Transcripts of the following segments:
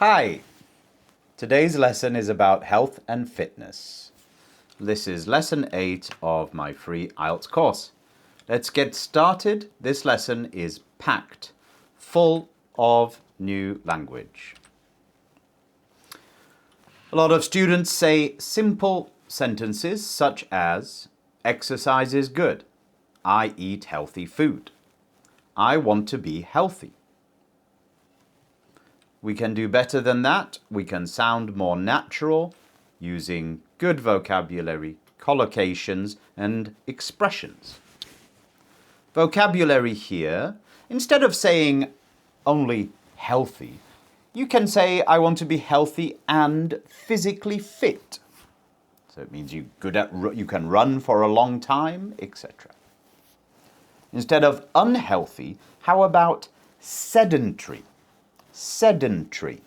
Hi! Today's lesson is about health and fitness. This is lesson 8 of my free IELTS course. Let's get started. This lesson is packed full of new language. A lot of students say simple sentences such as, exercise is good. I eat healthy food. I want to be healthy. We can do better than that. We can sound more natural using good vocabulary, collocations, and expressions. Vocabulary here, instead of saying only healthy, you can say, I want to be healthy and physically fit. So it means you can run for a long time, etc. Instead of unhealthy, how about sedentary? Sedentary.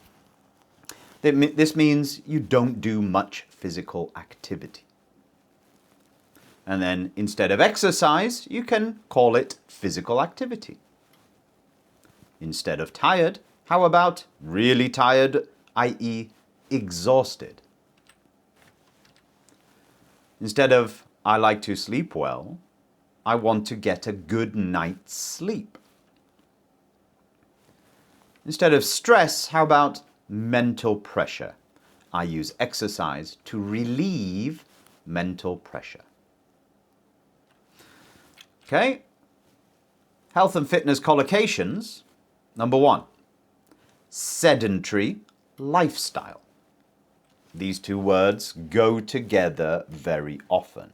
This means you don't do much physical activity. And then instead of exercise, you can call it physical activity. Instead of tired, how about really tired, i.e. exhausted? Instead of I like to sleep well, I want to get a good night's sleep. Instead of stress, how about mental pressure? I use exercise to relieve mental pressure. Okay? Health and fitness collocations. Number 1, sedentary lifestyle. These two words go together very often.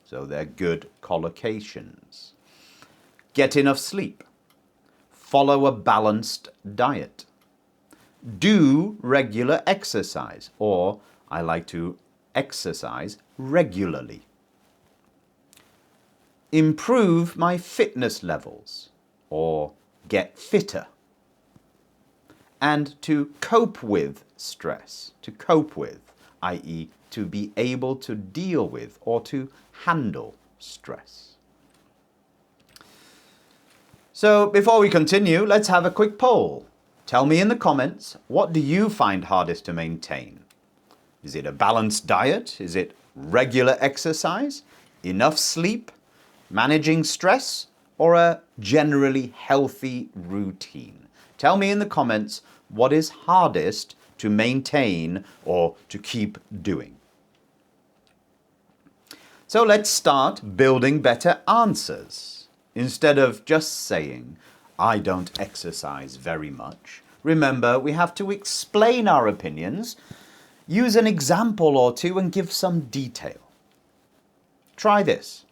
So they're good collocations. Get enough sleep. Follow a balanced diet. Do regular exercise, or I like to exercise regularly. Improve my fitness levels, or get fitter. And to cope with stress, to cope with, i.e. to be able to deal with or to handle stress. So before we continue, let's have a quick poll. Tell me in the comments, what do you find hardest to maintain? Is it a balanced diet? Is it regular exercise? Enough sleep? Managing stress? Or a generally healthy routine? Tell me in the comments what is hardest to maintain or to keep doing. So let's start building better answers. Instead of just saying, I don't exercise very much, remember we have to explain our opinions, use an example or two and give some detail. Try this.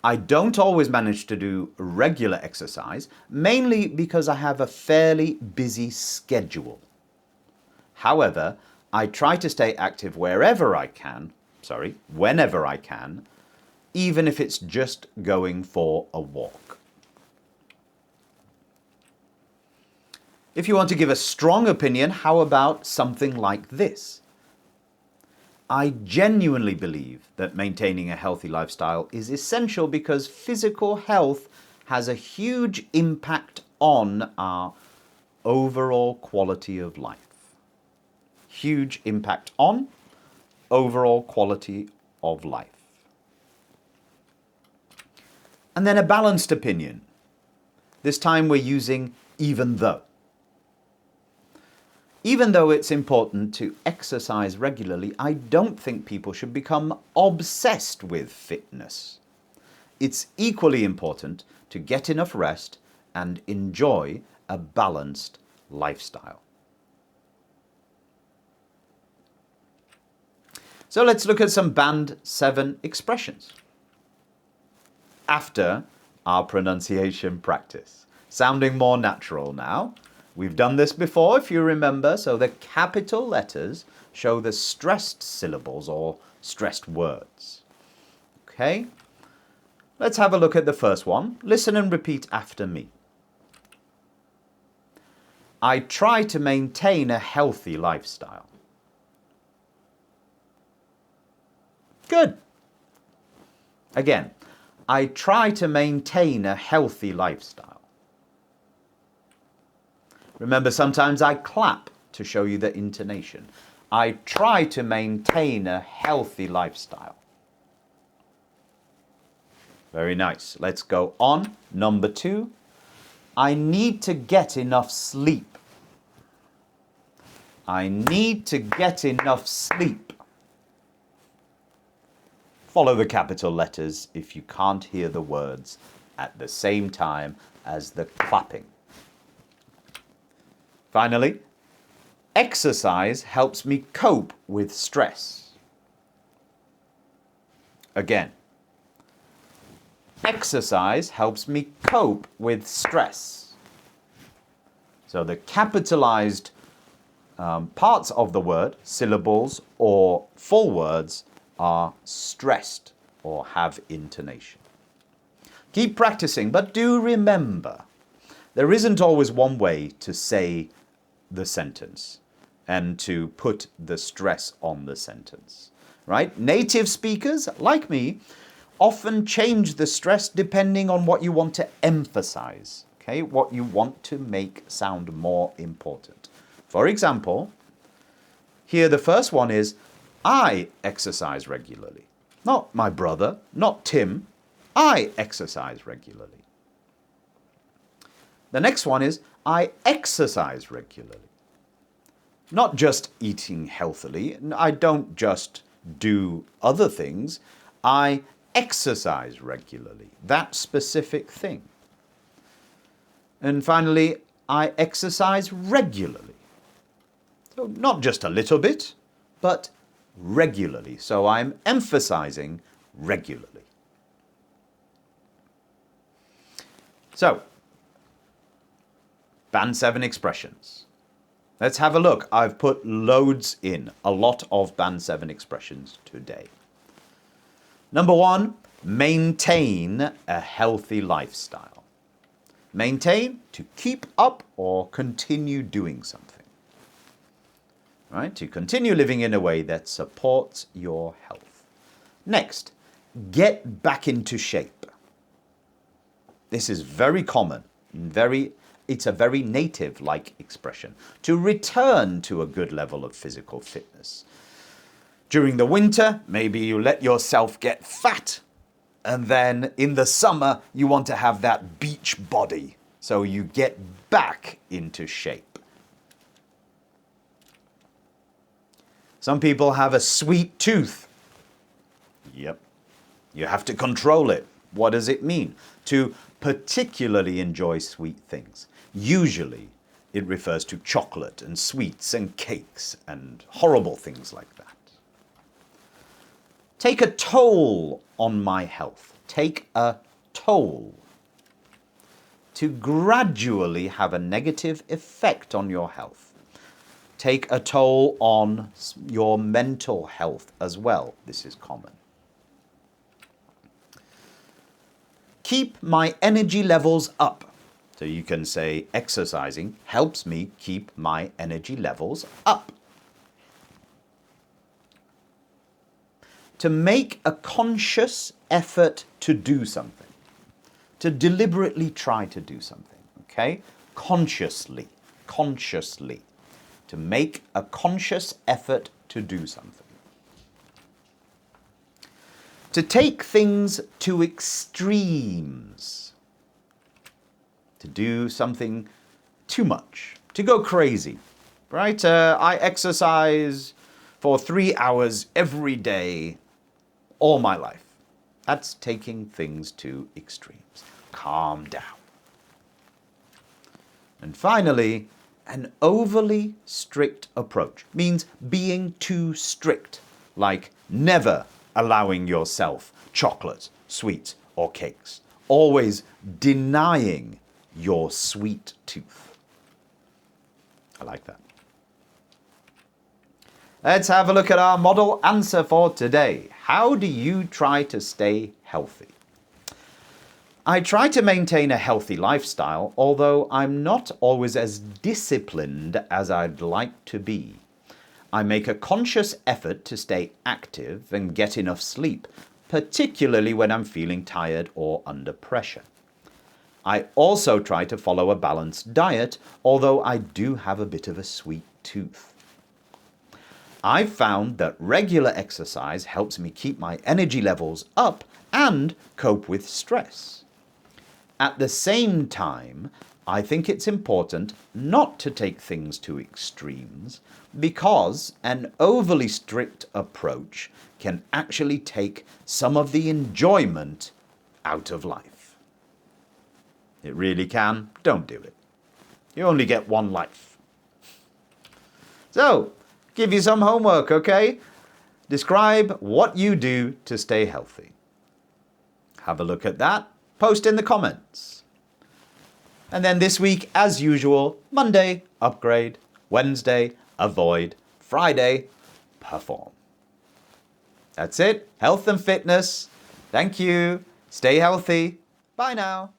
I don't always manage to do regular exercise, mainly because I have a fairly busy schedule. However, I try to stay active whenever I can, even if it's just going for a walk. If you want to give a strong opinion, how about something like this? I genuinely believe that maintaining a healthy lifestyle is essential because physical health has a huge impact on our overall quality of life. Huge impact on overall quality of life. And then a balanced opinion. This time we're using even though. Even though it's important to exercise regularly, I don't think people should become obsessed with fitness. It's equally important to get enough rest and enjoy a balanced lifestyle. So let's look at some Band 7 expressions. After our pronunciation practice. Sounding more natural now. We've done this before, if you remember, so the capital letters show the stressed syllables or stressed words. Okay? Let's have a look at the first one. Listen and repeat after me. I try to maintain a healthy lifestyle. Good. Again. I try to maintain a healthy lifestyle. Remember, sometimes I clap to show you the intonation. I try to maintain a healthy lifestyle. Very nice. Let's go on. Number 2. I need to get enough sleep. I need to get enough sleep. Follow the capital letters if you can't hear the words at the same time as the clapping. Finally, exercise helps me cope with stress. Again, exercise helps me cope with stress. So the capitalized parts of the word, syllables or full words, are stressed or have intonation. Keep practicing, but do remember, there isn't always one way to say the sentence and to put the stress on the sentence, right? Native speakers, like me, often change the stress depending on what you want to emphasize, okay? What you want to make sound more important. For example, here the first one is, I exercise regularly. Not my brother, not Tim. I exercise regularly. The next one is, I exercise regularly. Not just eating healthily. I don't just do other things. I exercise regularly. That specific thing. And finally, I exercise regularly. So not just a little bit, but regularly. So I'm emphasizing regularly. So, Band 7 expressions. Let's have a look. I've put loads in, a lot of Band 7 expressions today. Number 1, maintain a healthy lifestyle. Maintain, to keep up or continue doing something. Right? To continue living in a way that supports your health. Next, get back into shape. This is very common, it's a very native-like expression. To return to a good level of physical fitness. During the winter, maybe you let yourself get fat, and then in the summer, you want to have that beach body, so you get back into shape. Some people have a sweet tooth. Yep. You have to control it. What does it mean? To particularly enjoy sweet things. Usually, it refers to chocolate and sweets and cakes and horrible things like that. Take a toll on my health. Take a toll. To gradually have a negative effect on your health. Take a toll on your mental health as well. This is common. Keep my energy levels up. So you can say exercising helps me keep my energy levels up. To make a conscious effort to do something. To deliberately try to do something. Okay? Consciously. Consciously. To make a conscious effort to do something. To take things to extremes. To do something too much. To go crazy. Right? I exercise for 3 hours every day all my life. That's taking things to extremes. Calm down. And finally, an overly strict approach means being too strict, like never allowing yourself chocolate, sweets, or cakes. Always denying your sweet tooth. I like that. Let's have a look at our model answer for today. How do you try to stay healthy? I try to maintain a healthy lifestyle, although I'm not always as disciplined as I'd like to be. I make a conscious effort to stay active and get enough sleep, particularly when I'm feeling tired or under pressure. I also try to follow a balanced diet, although I do have a bit of a sweet tooth. I've found that regular exercise helps me keep my energy levels up and cope with stress. At the same time, I think it's important not to take things to extremes because an overly strict approach can actually take some of the enjoyment out of life. It really can. Don't do it. You only get one life. So, give you some homework, okay? Describe what you do to stay healthy. Have a look at that. Post in the comments. And then this week, as usual, Monday, upgrade. Wednesday, avoid. Friday, perform. That's it. Health and fitness. Thank you. Stay healthy. Bye now.